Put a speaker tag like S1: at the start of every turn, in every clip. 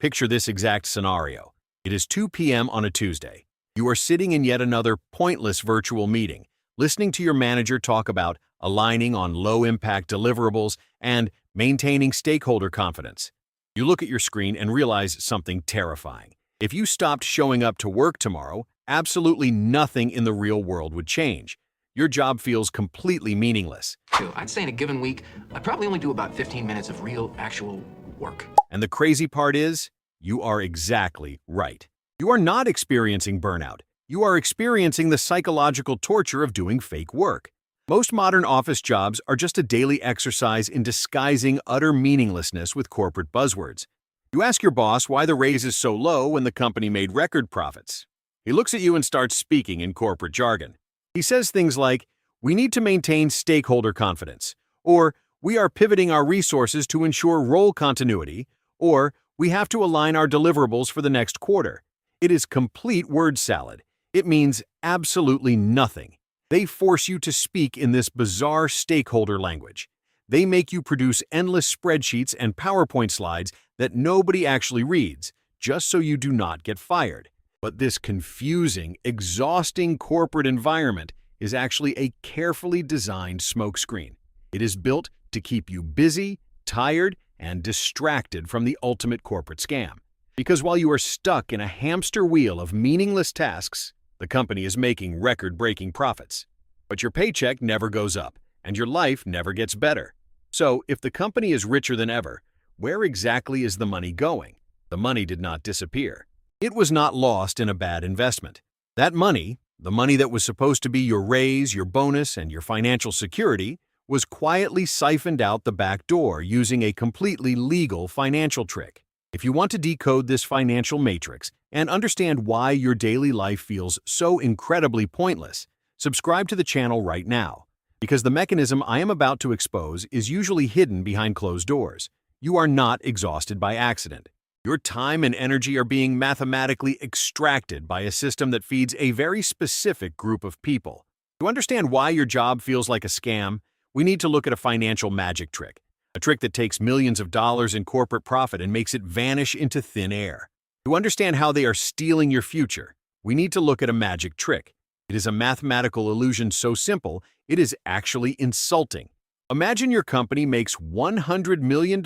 S1: Picture this exact scenario. It is 2 p.m. on a Tuesday. You are sitting in yet another pointless virtual meeting, listening to your manager talk about aligning on low-impact deliverables and maintaining stakeholder confidence. You look at your screen and realize something terrifying. If you stopped showing up to work tomorrow, absolutely nothing in the real world would change. Your job feels completely meaningless.
S2: I'd say in a given week, I probably only do about 15 minutes of real, actual work.
S1: And the crazy part is, you are exactly right. You are not experiencing burnout. You are experiencing the psychological torture of doing fake work. Most modern office jobs are just a daily exercise in disguising utter meaninglessness with corporate buzzwords. You ask your boss why the raise is so low when the company made record profits. He looks at you and starts speaking in corporate jargon. He says things like, "We need to maintain stakeholder confidence," or "We are pivoting our resources to ensure role continuity," or "We have to align our deliverables for the next quarter." It is complete word salad. It means absolutely nothing. They force you to speak in this bizarre stakeholder language. They make you produce endless spreadsheets and PowerPoint slides that nobody actually reads, just so you do not get fired. But this confusing, exhausting corporate environment is actually a carefully designed smokescreen. It is built to keep you busy, tired, and distracted from the ultimate corporate scam. Because while you are stuck in a hamster wheel of meaningless tasks, the company is making record-breaking profits. But your paycheck never goes up, and your life never gets better. So, if the company is richer than ever, where exactly is the money going? The money did not disappear. It was not lost in a bad investment. That money, the money that was supposed to be your raise, your bonus, and your financial security, was quietly siphoned out the back door using a completely legal financial trick. If you want to decode this financial matrix and understand why your daily life feels so incredibly pointless, subscribe to the channel right now, because the mechanism I am about to expose is usually hidden behind closed doors. You are not exhausted by accident. Your time and energy are being mathematically extracted by a system that feeds a very specific group of people. To understand why your job feels like a scam, we need to look at a financial magic trick. A trick that takes millions of dollars in corporate profit and makes it vanish into thin air. To understand how they are stealing your future, we need to look at a magic trick. It is a mathematical illusion so simple, it is actually insulting. Imagine your company makes $100 million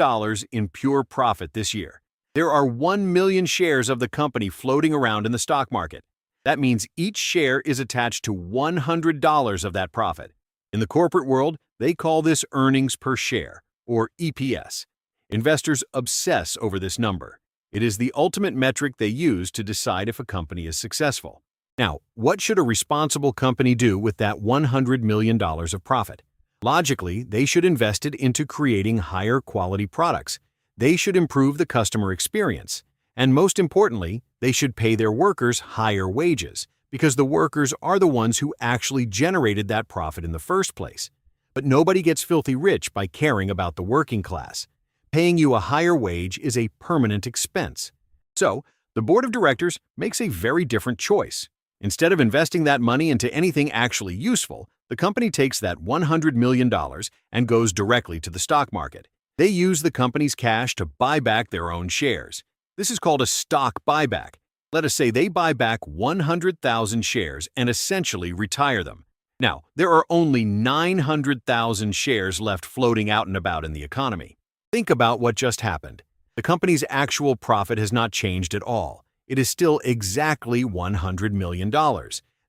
S1: in pure profit this year. There are 1 million shares of the company floating around in the stock market. That means each share is attached to $100 of that profit. In the corporate world, they call this earnings per share, or EPS. Investors obsess over this number. It is the ultimate metric they use to decide if a company is successful. Now, what should a responsible company do with that $100 million of profit? Logically, they should invest it into creating higher quality products. They should improve the customer experience. And most importantly, they should pay their workers higher wages, because the workers are the ones who actually generated that profit in the first place. But nobody gets filthy rich by caring about the working class. Paying you a higher wage is a permanent expense. So, the board of directors makes a very different choice. Instead of investing that money into anything actually useful, the company takes that $100 million and goes directly to the stock market. They use the company's cash to buy back their own shares. This is called a stock buyback. Let us say they buy back 100,000 shares and essentially retire them. Now, there are only 900,000 shares left floating out and about in the economy. Think about what just happened. The company's actual profit has not changed at all. It is still exactly $100 million.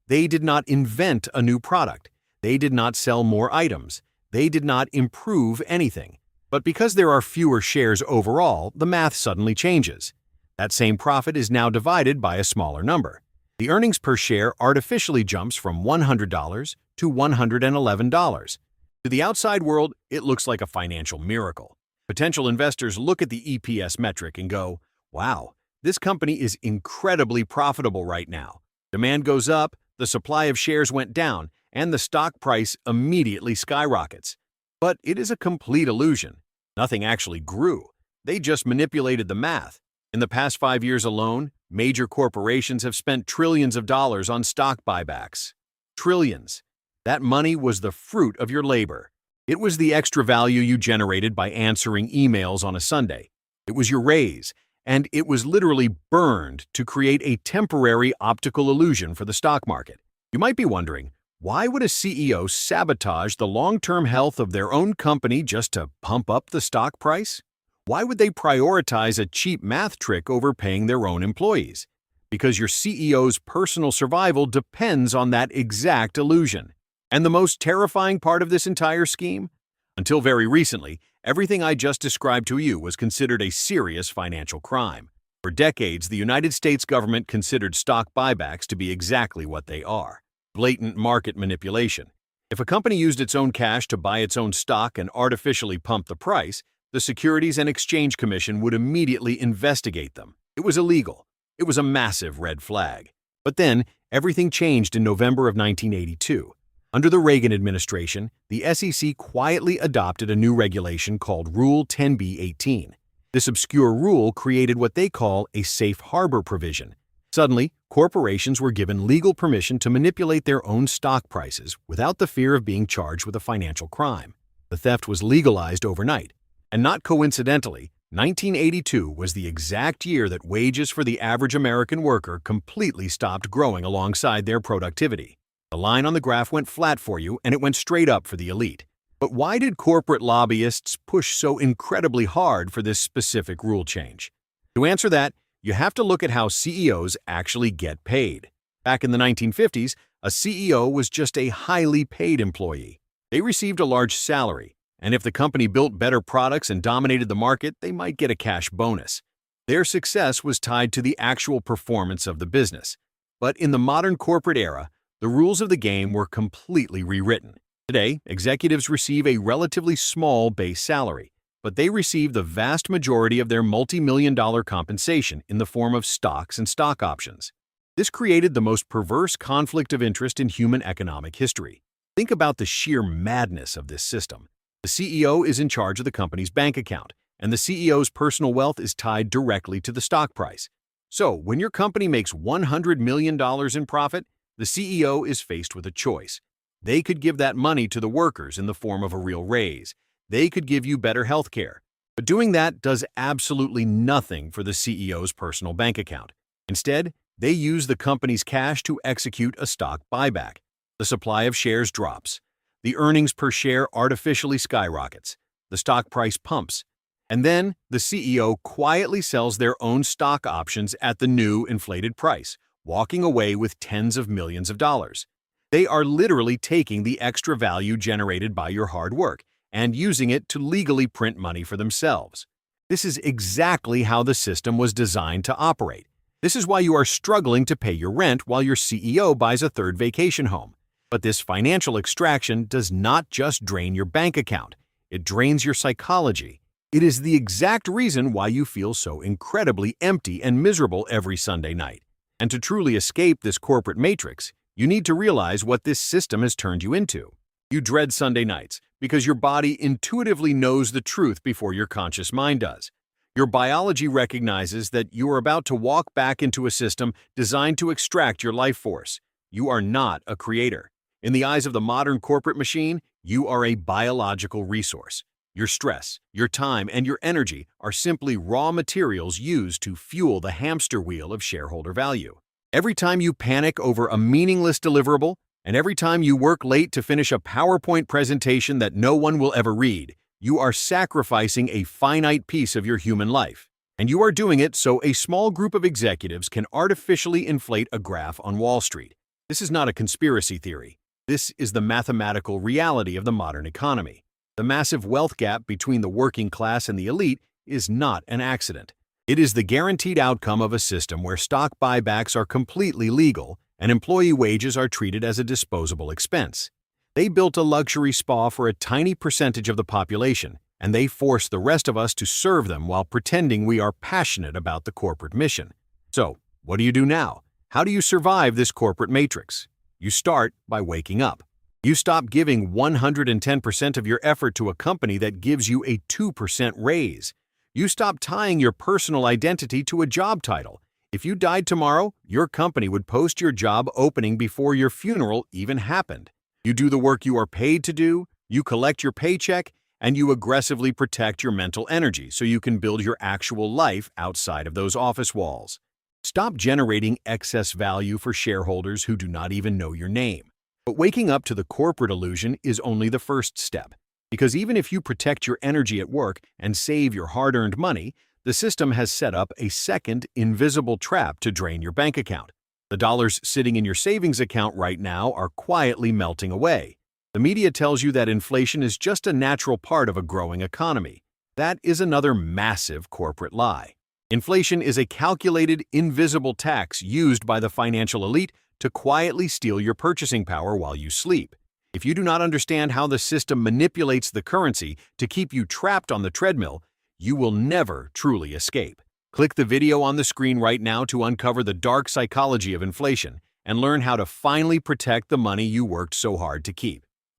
S1: They did not invent a new product. They did not sell more items. They did not improve anything. But because there are fewer shares overall, the math suddenly changes. That same profit is now divided by a smaller number. The earnings per share artificially jumps from $100 to $111. To the outside world, it looks like a financial miracle. Potential investors look at the EPS metric and go, "Wow, this company is incredibly profitable right now." Demand goes up, the supply of shares went down, and the stock price immediately skyrockets. But it is a complete illusion. Nothing actually grew. They just manipulated the math. In the past 5 years alone, major corporations have spent trillions of dollars on stock buybacks. Trillions. That money was the fruit of your labor. It was the extra value you generated by answering emails on a Sunday. It was your raise, and it was literally burned to create a temporary optical illusion for the stock market. You might be wondering, why would a CEO sabotage the long-term health of their own company just to pump up the stock price? Why would they prioritize a cheap math trick over paying their own employees? Because your CEO's personal survival depends on that exact illusion. And the most terrifying part of this entire scheme? Until very recently, everything I just described to you was considered a serious financial crime. For decades, the United States government considered stock buybacks to be exactly what they are: blatant market manipulation. If a company used its own cash to buy its own stock and artificially pump the price, the Securities and Exchange Commission would immediately investigate them. It was illegal. It was a massive red flag. But then, everything changed in November of 1982. Under the Reagan administration, the SEC quietly adopted a new regulation called Rule 10b-18. This obscure rule created what they call a safe harbor provision. Suddenly, corporations were given legal permission to manipulate their own stock prices without the fear of being charged with a financial crime. The theft was legalized overnight. And not coincidentally, 1982 was the exact year that wages for the average American worker completely stopped growing alongside their productivity. The line on the graph went flat for you, and it went straight up for the elite. But why did corporate lobbyists push so incredibly hard for this specific rule change? To answer that, you have to look at how CEOs actually get paid. Back in the 1950s, a CEO was just a highly paid employee. They received a large salary, and if the company built better products and dominated the market, they might get a cash bonus. Their success was tied to the actual performance of the business. But in the modern corporate era, the rules of the game were completely rewritten. Today, executives receive a relatively small base salary, but they receive the vast majority of their multi-million-dollar compensation in the form of stocks and stock options. This created the most perverse conflict of interest in human economic history. Think about the sheer madness of this system. The CEO is in charge of the company's bank account, and the CEO's personal wealth is tied directly to the stock price. So, when your company makes $100 million in profit, the CEO is faced with a choice. They could give that money to the workers in the form of a real raise. They could give you better health care. But doing that does absolutely nothing for the CEO's personal bank account. Instead, they use the company's cash to execute a stock buyback. The supply of shares drops. The earnings per share artificially skyrockets. The stock price pumps. And then the CEO quietly sells their own stock options at the new inflated price, walking away with tens of millions of dollars. They are literally taking the extra value generated by your hard work and using it to legally print money for themselves. This is exactly how the system was designed to operate. This is why you are struggling to pay your rent while your CEO buys a third vacation home. But this financial extraction does not just drain your bank account. It drains your psychology. It is the exact reason why you feel so incredibly empty and miserable every Sunday night. And to truly escape this corporate matrix, you need to realize what this system has turned you into. You dread Sunday nights because your body intuitively knows the truth before your conscious mind does. Your biology recognizes that you are about to walk back into a system designed to extract your life force. You are not a creator. In the eyes of the modern corporate machine, you are a biological resource. Your stress, your time, and your energy are simply raw materials used to fuel the hamster wheel of shareholder value. Every time you panic over a meaningless deliverable, and every time you work late to finish a PowerPoint presentation that no one will ever read, you are sacrificing a finite piece of your human life. And you are doing it so a small group of executives can artificially inflate a graph on Wall Street. This is not a conspiracy theory. This is the mathematical reality of the modern economy. The massive wealth gap between the working class and the elite is not an accident. It is the guaranteed outcome of a system where stock buybacks are completely legal and employee wages are treated as a disposable expense. They built a luxury spa for a tiny percentage of the population, and they force the rest of us to serve them while pretending we are passionate about the corporate mission. So, what do you do now? How do you survive this corporate matrix? You start by waking up. You stop giving 110% of your effort to a company that gives you a 2% raise. You stop tying your personal identity to a job title. If you died tomorrow, your company would post your job opening before your funeral even happened. You do the work you are paid to do, you collect your paycheck, and you aggressively protect your mental energy so you can build your actual life outside of those office walls. Stop generating excess value for shareholders who do not even know your name. But waking up to the corporate illusion is only the first step, because even if you protect your energy at work and save your hard-earned money, the system has set up a second, invisible trap to drain your bank account. The dollars sitting in your savings account right now are quietly melting away. The media tells you that inflation is just a natural part of a growing economy. That is another massive corporate lie. Inflation is a calculated, invisible tax used by the financial elite to quietly steal your purchasing power while you sleep. If you do not understand how the system manipulates the currency to keep you trapped on the treadmill, you will never truly escape. Click the video on the screen right now to uncover the dark psychology of inflation and learn how to finally protect the money you worked so hard to keep.